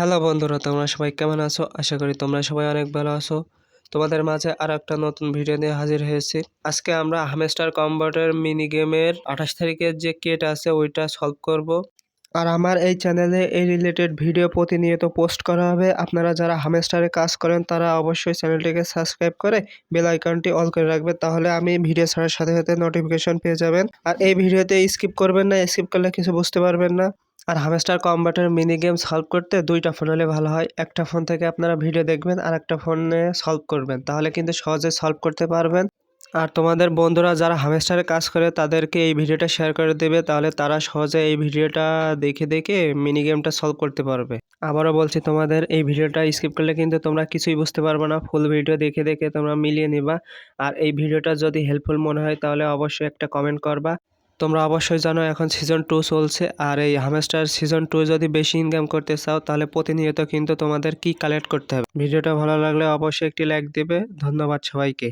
Hello বন্ধুরা, তোমরা সবাই কেমন আছো? আশা করি তোমরা সবাই অনেক ভালো আছো। তোমাদের মাঝে আর একটা নতুন ভিডিও নিয়ে হাজির হয়েছি। আজকে আমরা হামস্টার কম্বাটের মিনি গেমের 28 তারিখের যে কেট আছে ওইটা সলভ করব। আর আমার এই চ্যানেলে এই রিলেটেড ভিডিও প্রতিনিয়ত পোস্ট করা হবে। আপনারা যারা হামস্টারে কাজ করেন তারা অবশ্যই চ্যানেলটিকে সাবস্ক্রাইব করে বেল আইকনটি অল করে রাখবেন, তাহলে আমি ভিডিও ছাড়ার সাথে সাথে নোটিফিকেশন পেয়ে যাবেন। আর এই ভিডিওতে স্কিপ করবেন না, স্কিপ করলে কিছু বুঝতে পারবেন না। আর হামস্টার কম্বাটের মিনি গেম সলভ করতে দুইটা ফোন হলে ভালো হয়। একটা ফোন থেকে আপনারা ভিডিও দেখবেন আর একটা ফোনে সলভ করবেন, তাহলে কিন্তু সহজে সলভ করতে পারবেন। আর তোমাদের বন্ধুরা যারা হামস্টারে কাজ করে তাদেরকে এই ভিডিওটা শেয়ার করে দেবে, তাহলে তারা সহজে এই ভিডিওটা দেখে দেখে মিনি গেমটা সলভ করতে পারবে। আবারও বলছি, তোমাদের এই ভিডিওটা স্কিপ করলে কিন্তু তোমরা কিছুই বুঝতে পারবে না। ফুল ভিডিও দেখে দেখে তোমরা মিলিয়ে নিবা। আর এই ভিডিওটা যদি হেল্পফুল মনে হয় তাহলে অবশ্যই একটা কমেন্ট করবা। তোমরা অবশ্যই জানো এখন সিজন 2 চলছে, আর এই হামস্টার সিজন 2 যদি বেশি ইনকাম করতে চাও তাহলে প্রতিনিয়ত কিন্তু তোমাদের কি কালেক্ট করতে হবে। ভিডিওটা ভালো লাগলে অবশ্যই একটি লাইক দিবে। ধন্যবাদ সবাইকে।